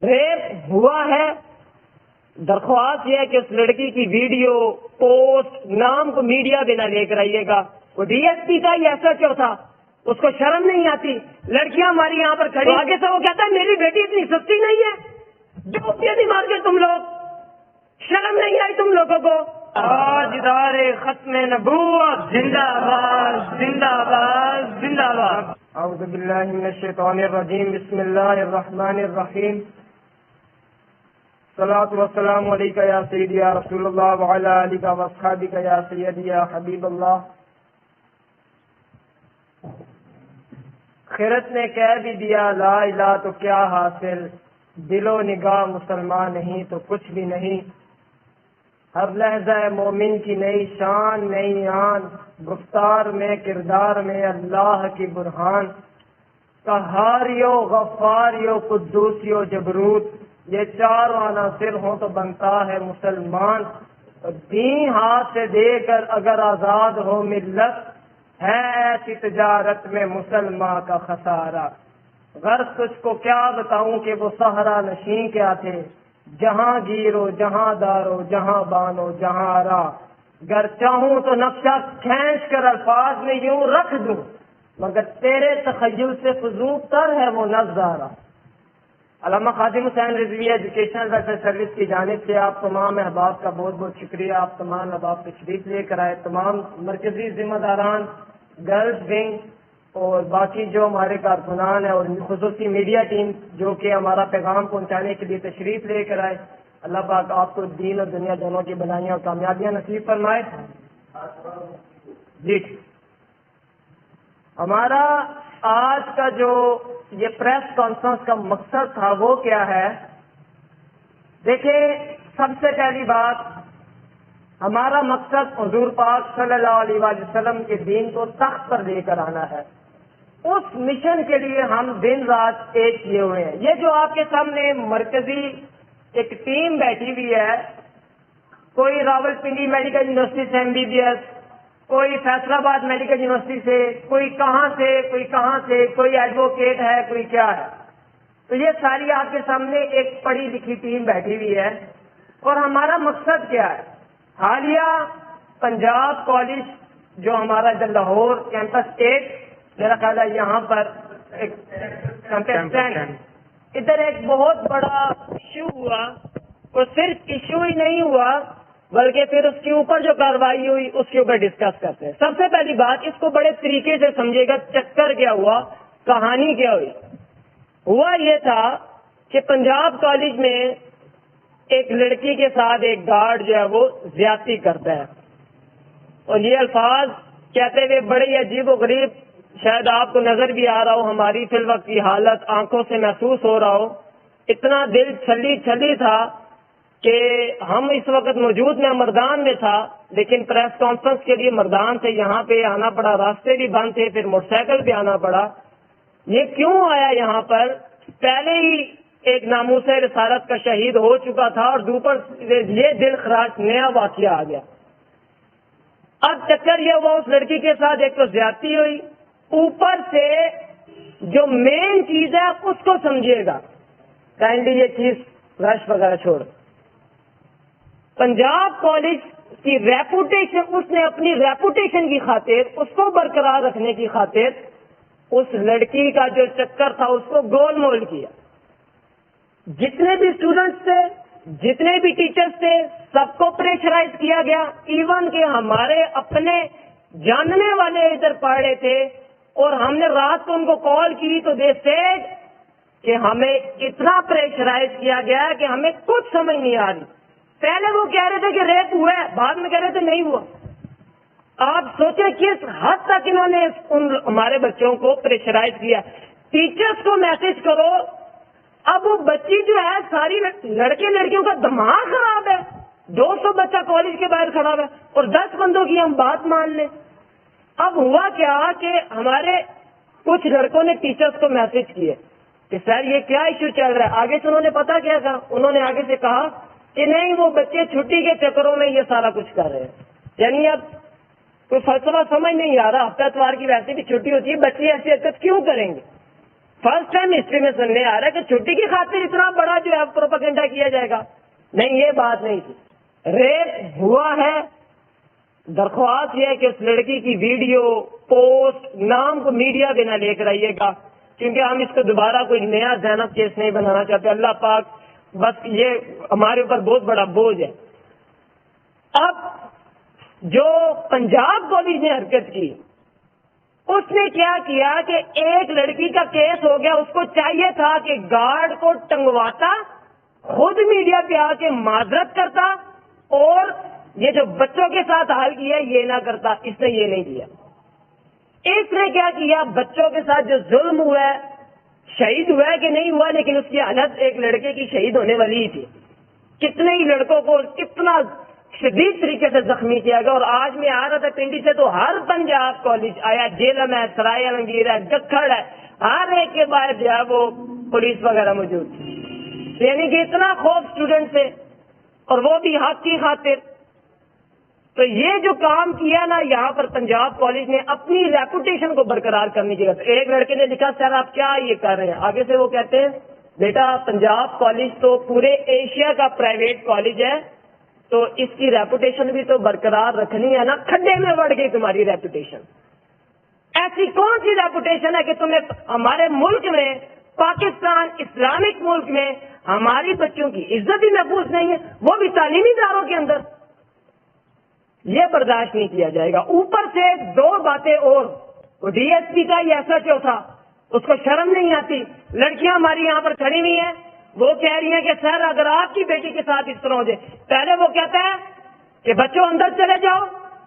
Rape ہوا ہے، درخواست یہ ہے کہ اس لڑکی کی ویڈیو پوسٹ نام کو میڈیا بھی نہ لے کر آئیے گا۔ وہ ڈی ایس پی کا ہی ایسا کیوں تھا، اس کو شرم نہیں آتی؟ لڑکیاں ہماری یہاں پر کھڑی، آگے سے وہ کہتا ہے میری بیٹی اتنی سستی نہیں ہے، جو نہیں مار کے تم لوگ، شرم نہیں آئی تم لوگوں کو؟ آج ادارے ختم نبوت زندہ باد زندہ باد زندہ باد۔ اعوذ باللہ من الشیطان الرجیم، بسم اللہ الرحمن الرحیم، صلاۃ والسلام علیکہ یا سیدی یا رسول اللہ وعلی آلک واصحابک یا سیدی یا حبیب اللہ۔ خرت نے کہہ بھی دیا لا الہ تو کیا حاصل، دل و نگاہ مسلمان نہیں تو کچھ بھی نہیں۔ ہر لحظہ مومن کی نئی شان نئی آن، گفتار میں کردار میں اللہ کی برہان۔ قہاریو غفاریو قدوسیو جبروت، یہ چاروں عناصر ہوں تو بنتا ہے مسلمان۔ دین ہاتھ سے دے کر اگر آزاد ہو ملت، ہے ایسی تجارت میں مسلمان کا خسارہ۔ غرض تجھ کو کیا بتاؤں کہ وہ صحرا نشین کیا تھے، جہاں گیرو جہاں دارو جہاں بانو جہاں راہ۔ گر چاہوں تو نقشہ کھینچ کر الفاظ میں یوں رکھ دوں، مگر تیرے تخیل سے فضول تر ہے وہ نظارہ۔ علامہ Khadim Hussain Rizvi educational welfare service کی جانب سے آپ تمام احباب کا بہت بہت شکریہ۔ آپ تمام احباب تشریف لے کر آئے، تمام مرکزی ذمہ داران، گرلز ونگ اور باقی جو ہمارے کارکنان ہیں اور خصوصی میڈیا ٹیم جو کہ ہمارا پیغام پہنچانے کے لیے تشریف لے کر آئے، اللہ پاک آپ کو دین اور دنیا دونوں کی بھلائیاں اور کامیابیاں نصیب فرمائے۔ جی ہمارا آج کا جو یہ پریس کانفرنس کا مقصد تھا وہ کیا ہے؟ دیکھیں، سب سے پہلی بات، ہمارا مقصد حضور پاک صلی اللہ علیہ وآلہ وسلم کے دین کو تخت پر لے کر آنا ہے۔ اس مشن کے لیے ہم دن رات ایک کیے ہوئے ہیں۔ یہ جو آپ کے سامنے مرکزی ایک ٹیم بیٹھی ہوئی ہے، کوئی راولپنڈی میڈیکل یونیورسٹی سے MBBS، کوئی فیصل آباد میڈیکل یونیورسٹی سے، کوئی کہاں سے کوئی کہاں سے، کوئی ایڈوکیٹ ہے، کوئی کیا ہے، تو یہ ساری آپ کے سامنے ایک پڑھی لکھی ٹیم بیٹھی ہوئی ہے۔ اور ہمارا مقصد کیا ہے؟ حالیہ پنجاب کالج جو ہمارا لاہور کیمپس 8، میرا خیال ہے یہاں پر ایک کیمپس 10، ادھر ایک بہت بڑا ایشو ہوا، اور صرف ایشو ہی نہیں ہوا بلکہ پھر اس کے اوپر جو کارروائی ہوئی اس کے اوپر ڈسکس کرتے ہیں۔ سب سے پہلی بات، اس کو بڑے طریقے سے سمجھے گا، چکر کیا ہوا، کہانی کیا ہوئی۔ ہوا یہ تھا کہ پنجاب کالج میں ایک لڑکی کے ساتھ ایک گارڈ جو ہے وہ زیادتی کرتا ہے، اور یہ الفاظ کہتے ہوئے بڑے ہی عجیب و غریب، شاید آپ کو نظر بھی آ رہا ہو، ہماری فی الوقت کی حالت آنکھوں سے محسوس ہو رہا ہو، اتنا دل چھلی چھلی تھا کہ ہم اس وقت موجود میں مردان میں تھا، لیکن پریس کانفرنس کے لیے مردان سے یہاں پہ آنا پڑا، راستے بھی بند تھے، پھر موٹر سائیکل پہ آنا پڑا۔ یہ کیوں آیا یہاں پر؟ پہلے ہی ایک ناموس رسالت کا شہید ہو چکا تھا، اور دوپر یہ دل خراش نیا واقعہ آ گیا۔ اب چکر یہ ہوا، اس لڑکی کے ساتھ ایک تو زیادتی ہوئی، اوپر سے جو مین چیز ہے اس کو سمجھیے گا، کائنڈلی یہ چیز رش وغیرہ چھوڑ، پنجاب کالج کی ریپوٹیشن، اس نے اپنی ریپوٹیشن کی خاطر، اس کو برقرار رکھنے کی خاطر، اس لڑکی کا جو چکر تھا اس کو گول مول کیا۔ جتنے بھی اسٹوڈنٹس تھے، جتنے بھی ٹیچرز تھے، سب کو پریشرائز کیا گیا، ایون کہ ہمارے اپنے جاننے والے ادھر پڑھ رہے تھے، اور ہم نے رات کو ان کو کال کی تو دے سیڈ کہ ہمیں اتنا پریشرائز کیا گیا کہ ہمیں کچھ سمجھ نہیں آ رہی۔ پہلے وہ کہہ رہے تھے کہ ریپ ہوا ہے، بعد میں کہہ رہے تھے نہیں ہوا۔ آپ سوچیں کس حد تک انہوں نے ہمارے بچوں کو پریشرائز کیا۔ ٹیچرز کو میسج کرو، اب وہ بچی جو ہے، ساری لڑکے لڑکیوں کا دماغ خراب ہے، 200 بچہ کالج کے باہر کھڑا ہے، اور 10 بندوں کی ہم بات مان لیں۔ اب ہوا کیا کہ ہمارے کچھ لڑکوں نے ٹیچرز کو میسج کیے کہ سر یہ کیا ایشو چل رہا ہے۔ آگے سے انہوں نے پتا کیا کہا، انہوں نے آگے سے کہا کہ نہیں، وہ بچے چھٹی کے چکروں میں یہ سارا کچھ کر رہے ہیں۔ یعنی اب کوئی فلسفہ سمجھ نہیں آ رہا، ہفتہ اتوار کی ویسے بھی چھٹی ہوتی ہے، بچے ایسی حرکت کیوں کریں گے؟ فرسٹ ٹائم ہسٹری میں سننے آ رہا ہے کہ چھٹی کی خاطر اتنا بڑا جو ہے پروپیگنڈا کیا جائے گا. نہیں، یہ بات نہیں تھی. ریپ ہوا ہے. درخواست یہ ہے کہ اس لڑکی کی ویڈیو پوسٹ نام کو میڈیا بھی نہ لے کر آئیے گا، کیونکہ ہم اس کو دوبارہ کوئی نیا زینب کیس نہیں بنانا چاہتے. اللہ پاک بس یہ ہمارے اوپر بہت بڑا بوجھ ہے. اب جو پنجاب کالج نے حرکت کی، اس نے کیا کیا کہ ایک لڑکی کا کیس ہو گیا، اس کو چاہیے تھا کہ گارڈ کو ٹنگواتا، خود میڈیا پہ آ کے معذرت کرتا، اور یہ جو بچوں کے ساتھ حال کیا یہ نہ کرتا. اس نے یہ نہیں کیا. اس نے کیا کیا، بچوں کے ساتھ جو ظلم ہوا ہے، شہید ہوا ہے کہ نہیں ہوا، لیکن اس کی حالت ایک لڑکے کی شہید ہونے والی ہی تھی. کتنے ہی لڑکوں کو کتنا شدید طریقے سے زخمی کیا گیا. اور آج میں آ رہا تھا پنڈی سے تو ہر پنجاب کالج آیا، جیلم ہے، سرائے عالمگیر ہے، جکھڑ ہے، ہر ایک کے باہر جو ہے وہ پولیس وغیرہ موجود تھی. یعنی کہ اتنا خوف اسٹوڈنٹ سے، اور وہ بھی حق کی خاطر. تو یہ جو کام کیا نا یہاں پر پنجاب کالج نے اپنی ریپوٹیشن کو برقرار کرنے کی ضرورت. ایک لڑکے نے لکھا سر آپ کیا یہ کر رہے ہیں، آگے سے وہ کہتے ہیں بیٹا پنجاب کالج تو پورے ایشیا کا پرائیویٹ کالج ہے، تو اس کی ریپوٹیشن بھی تو برقرار رکھنی ہے نا. کھڈے میں بڑھ گئی تمہاری ریپوٹیشن. ایسی کون سی ریپوٹیشن ہے کہ تمہیں ہمارے ملک میں، پاکستان اسلامک ملک میں ہماری بچوں کی عزت بھی محفوظ نہیں ہے، وہ بھی تعلیمی اداروں کے اندر. یہ برداشت نہیں کیا جائے گا. اوپر سے دو باتیں اور، وہ ڈی ایس پی کا یہ SHO تھا، اس کو شرم نہیں آتی. لڑکیاں ہماری یہاں پر کھڑی ہوئی ہیں، وہ کہہ رہی ہیں کہ سر اگر آپ کی بیٹی کے ساتھ اس طرح ہو جائے، پہلے وہ کہتا ہے کہ بچوں اندر چلے جاؤ،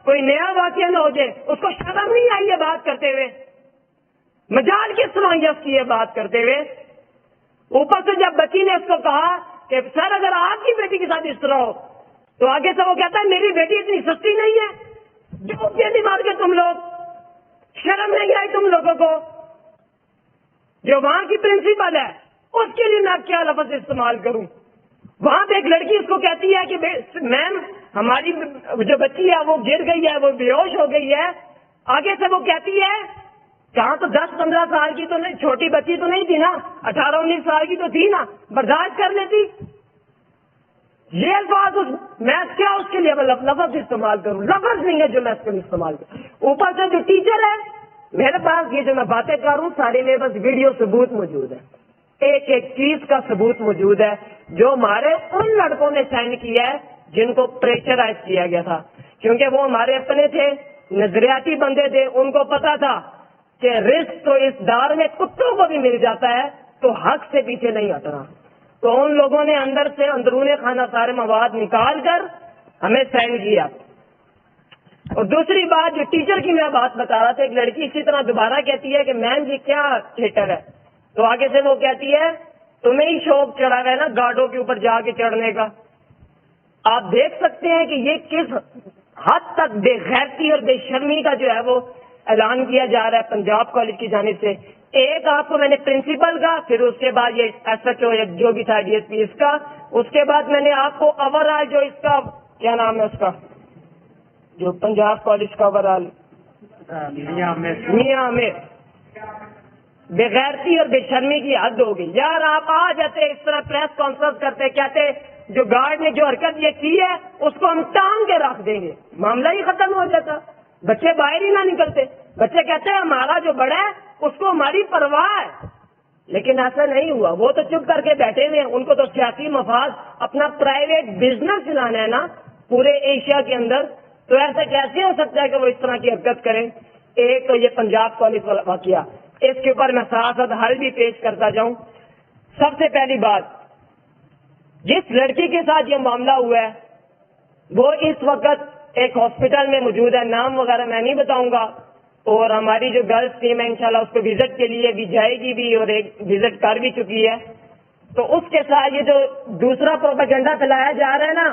کوئی نیا واقعہ نہ ہو جائے. اس کو شرم نہیں آئی یہ بات کرتے ہوئے، مجال کی صلاحیت کی یہ بات کرتے ہوئے. اوپر سے جب بچی نے اس کو کہا کہ سر اگر آپ کی بیٹی کے ساتھ اس طرح ہو، تو آگے سے وہ کہتا ہے میری بیٹی اتنی سستی نہیں ہے. جو بیٹی مار کے تم لوگ، شرم نہیں آئی تم لوگوں کو؟ جو وہاں کی پرنسپل ہے اس کے لیے میں کیا لفظ استعمال کروں؟ وہاں پہ ایک لڑکی اس کو کہتی ہے کہ میم ہماری جو بچی ہے وہ گر گئی ہے، وہ بے ہوش ہو گئی ہے. آگے سے وہ کہتی ہے جہاں تو 10-15 سال کی تو نہیں، چھوٹی بچی تو نہیں تھی نا، 18-19 سال کی تو تھی نا، برداشت کر لیتی. یہ الفاظ میں کیا اس کے لیے لفظ استعمال کروں؟ لفظ نہیں ہے جو میں اس کے لیے استعمال کروں. اوپر سے جو ٹیچر ہے، میرے پاس یہ جو میں باتیں کر رہا ہوں سارے میرے پاس ویڈیو ثبوت موجود ہے، ایک ایک چیز کا ثبوت موجود ہے جو ہمارے ان لڑکوں نے سائن کیا ہے جن کو پریشرائز کیا گیا تھا. کیونکہ وہ ہمارے اپنے تھے، نظریاتی بندے تھے، ان کو پتا تھا کہ رزق تو اس دار میں کتوں کو بھی مل جاتا ہے، تو حق سے پیچھے نہیں ہٹنا. تو ان لوگوں نے اندر سے اندرون خانہ سارے مواد نکال کر ہمیں سائن کیا. اور دوسری بات جو ٹیچر کی میں بات بتا رہا تھا، ایک لڑکی اسی طرح دوبارہ کہتی ہے کہ میم جی کیا تھیٹر ہے، تو آگے سے وہ کہتی ہے تمہیں ہی شوق چڑھا ہے نا گارڈوں کے اوپر جا کے چڑھنے کا. آپ دیکھ سکتے ہیں کہ یہ کس حد تک بے غیرتی اور بے شرمی کا جو ہے وہ اعلان کیا جا رہا ہے پنجاب کالج کی جانب سے. ایک آپ کو میں نے پرنسپل کا، پھر اس کے بعد یہ SHO جو بھی تھا ڈی ایس پی اس کا، اس کے بعد میں نے آپ کو اوورآل جو اس کا کیا نام ہے اس کا جو پنجاب کالج کا اوورآل میاں عامر، بغیرتی اور بے شرمی کی حد ہو گئی. یار آپ آ جاتے اس طرح پریس کانفرنس کرتے، کہتے جو گارڈ نے جو حرکت یہ کی ہے اس کو ہم ٹانگ کے رکھ دیں گے، معاملہ ہی ختم ہو جاتا. بچے باہر ہی نہ نکلتے. بچے کہتے ہیں ہمارا جو بڑا ہے اس کو ہماری پرواہ ہے، لیکن ایسا نہیں ہوا. وہ تو چپ کر کے بیٹھے ہوئے ہیں، ان کو تو سیاسی مفاد، اپنا پرائیویٹ بزنس چلانا ہے نا پورے ایشیا کے اندر. تو ایسا کیسے ہو سکتا ہے کہ وہ اس طرح کی حرکت کریں؟ ایک تو یہ پنجاب کالج والا واقعہ، اس کے اوپر میں ساتھ ساتھ حل بھی پیش کرتا جاؤں. سب سے پہلی بات، جس لڑکی کے ساتھ یہ معاملہ ہوا ہے وہ اس وقت ایک ہاسپٹل میں موجود ہے، نام وغیرہ میں نہیں بتاؤں گا. اور ہماری جو گرلس ٹیم ہے انشاءاللہ اس کو وزٹ کے لیے بھی جائے گی بھی، اور ایک وزٹ کر بھی چکی ہے. تو اس کے ساتھ یہ جو دوسرا پروپیگنڈا پھیلایا جا رہا ہے نا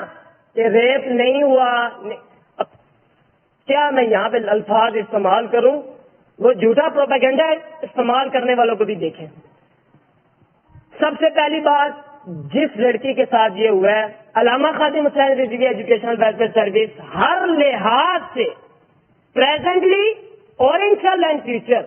کہ ریپ نہیں ہوا، کیا میں یہاں پہ الفاظ استعمال کروں؟ وہ جھوٹا پروپیگنڈا استعمال کرنے والوں کو بھی دیکھیں. سب سے پہلی بات، جس لڑکی کے ساتھ یہ ہوا ہے، علامہ Khadim Hussain Rizvi educational welfare service ہر لحاظ سے پریزنٹلی اور انشاءاللہ ان فیوچر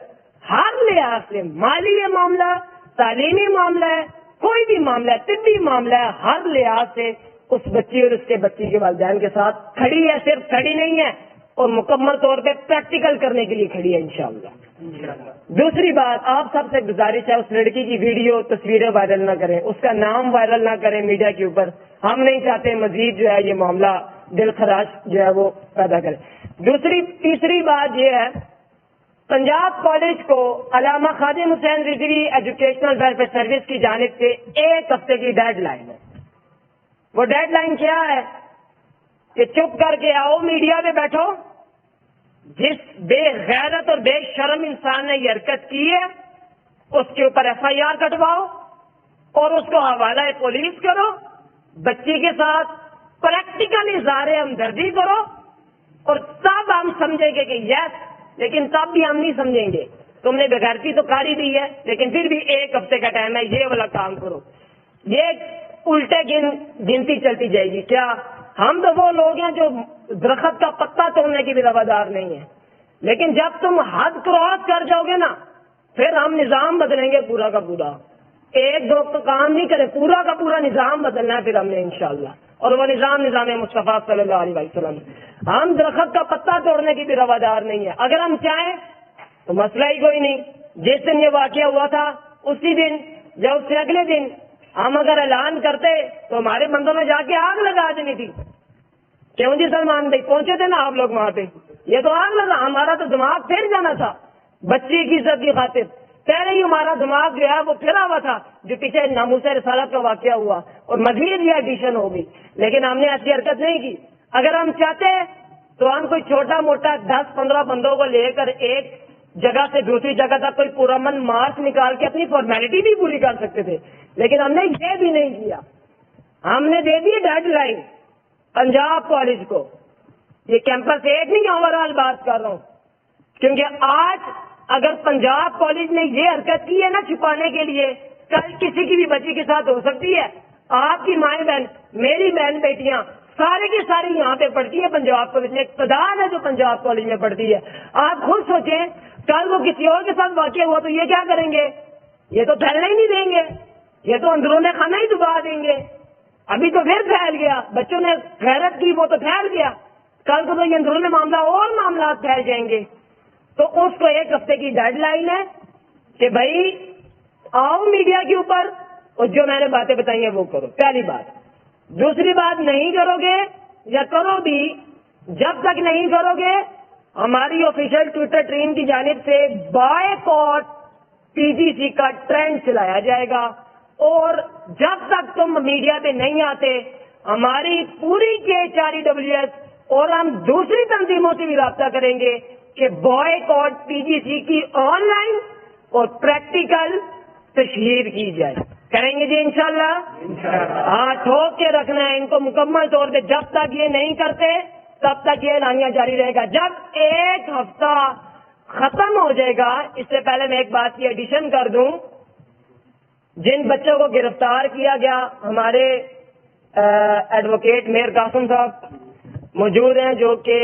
ہر لحاظ سے، مالی معاملہ، تعلیمی معاملہ ہے، کوئی بھی معاملہ ہے، طبی معاملہ ہے، ہر لحاظ سے اس بچی اور اس کے بچی کے والدین کے ساتھ کھڑی ہے. صرف کھڑی نہیں ہے اور مکمل طور پہ پریکٹیکل کرنے کے لیے کھڑی ہے انشاءاللہ. دوسری بات، آپ سب سے گزارش ہے اس لڑکی کی ویڈیو تصویریں وائرل نہ کریں، اس کا نام وائرل نہ کریں میڈیا کے اوپر. ہم نہیں چاہتے مزید جو ہے یہ معاملہ دل خراش جو ہے وہ پیدا کرے. تیسری بات یہ ہے، پنجاب کالج کو علامہ Khadim Hussain Rizvi educational welfare service کی جانب سے 1 ہفتے کی ڈیڈ لائن ہے. وہ ڈیڈ لائن کیا ہے کہ چپ کر کے آؤ، میڈیا میں بیٹھو، جس بے غیرت اور بے شرم انسان نے یہ حرکت کی ہے اس کے اوپر FIR کٹواؤ اور اس کو حوالہ پولیس کرو، بچی کے ساتھ پریکٹیکل اظہار ہمدردی کرو، اور تب ہم سمجھیں گے کہ یس. لیکن تب بھی ہم نہیں سمجھیں گے. تم نے بغیرتی تو کاری دی ہے، لیکن پھر بھی 1 ہفتے کا ٹائم ہے، یہ والا کام کرو. یہ الٹے گنتی چلتی جائے گی. کیا ہم تو وہ لوگ ہیں جو درخت کا پتا توڑنے کی بھی روادار نہیں ہے، لیکن جب تم حد کراس کر جاؤ گے نا پھر ہم نظام بدلیں گے پورا کا پورا. 1-2 تو کام نہیں کرے، پورا کا پورا نظام بدلنا ہے پھر ہم نے انشاءاللہ. اور وہ نظام مصطفیٰ صلی اللہ علیہ وسلم. ہم درخت کا پتا توڑنے کی بھی روادار نہیں ہے. اگر ہم چاہیں تو مسئلہ ہی کوئی نہیں. جس دن یہ واقعہ ہوا تھا اسی دن یا اس سے اگلے دن ہم اگر اعلان کرتے تو ہمارے بندوں نے جا کے آگ لگا دینی تھی. کیوں جی سلمان بھائی، پہنچے تھے نا آپ لوگ وہاں پہ، یہ تو آگ لگا. ہمارا تو دماغ پھر جانا تھا بچی کی عزت کی خاطر. پہلے ہی ہمارا دماغ جو ہے وہ پھرا ہوا تھا، جو پیچھے ناموس رسالت کا واقعہ ہوا اور مزید یہ ایڈیشن ہوگی. لیکن ہم نے ایسی حرکت نہیں کی. اگر ہم چاہتے تو ہم کوئی چھوٹا موٹا 10-15 بندوں کو لے کر ایک جگہ سے دوسری جگہ تک کوئی پورا من مارچ نکال کے اپنی فارمیلٹی بھی پوری کر سکتے تھے، لیکن ہم نے یہ بھی نہیں کیا. ہم نے دے دی ڈیڈ لائن پنجاب کالج کو. یہ کیمپس 1 نہیں، اوور آل بات کر رہا ہوں. کیونکہ آج اگر پنجاب کالج نے یہ حرکت کی ہے نا چھپانے کے لیے، کل کسی کی بھی بچی کے ساتھ ہو سکتی ہے. آپ کی مائیں بہن، میری بہن بیٹیاں سارے کی ساری یہاں پہ پڑھتی ہیں پنجاب کالج میں. ایک تعداد ہے جو پنجاب کالج میں پڑھتی ہے. آپ خود سوچیں کل وہ کسی اور کے ساتھ واقع ہوا تو یہ کیا کریں گے؟ یہ تو پھیلنے ہی نہیں دیں گے، یہ تو اندرون خانہ ہی دبا دیں گے. ابھی تو پھر پھیل گیا، بچوں نے غیرت کی وہ تو پھیل گیا، کل کو تو یہ اندرون معاملہ اور معاملات پھیل جائیں گے. تو اس کو 1 ہفتے کی ڈیڈ لائن ہے کہ بھائی آؤ میڈیا کے اوپر اور جو میں نے باتیں بتائی ہیں وہ کرو. پہلی بات. دوسری بات، نہیں کرو گے یا کرو بھی، جب تک نہیں کرو گے ہماری آفیشیل ٹویٹر ٹیم کی جانب سے بائیکاٹ PGC کا ٹرینڈ چلایا جائے گا. اور جب تک تم میڈیا پہ نہیں آتے ہماری پوری KHREWS اور ہم دوسری تنظیموں سے بھی رابطہ کریں گے کہ بائیکاٹ PGC کی آن لائن اور پریکٹیکل تشہیر کی جائے. کریں گے جی انشاءاللہ. ہاں، ٹھوک کے رکھنا ہے ان کو مکمل طور پہ. جب تک یہ نہیں کرتے تب تک یہ اعلانیہ جاری رہے گا. جب 1 ہفتہ ختم ہو جائے گا، اس سے پہلے میں ایک بات کی ایڈیشن کر دوں، جن بچوں کو گرفتار کیا گیا، ہمارے ایڈوکیٹ میر قاسم صاحب موجود ہیں جو کہ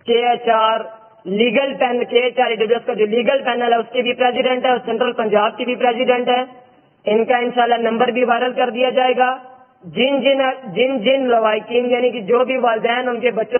KHR لیگل پینل KHREWS کا جو لیگل پینل ہے اس کے بھی پریزیڈنٹ ہے اور سینٹرل پنجاب کی بھی پریزیڈنٹ ہے. ان کا انشاءاللہ نمبر بھی وائرل کر دیا جائے گا. جن لوائقین یعنی کہ جو بھی والدین ان کے بچوں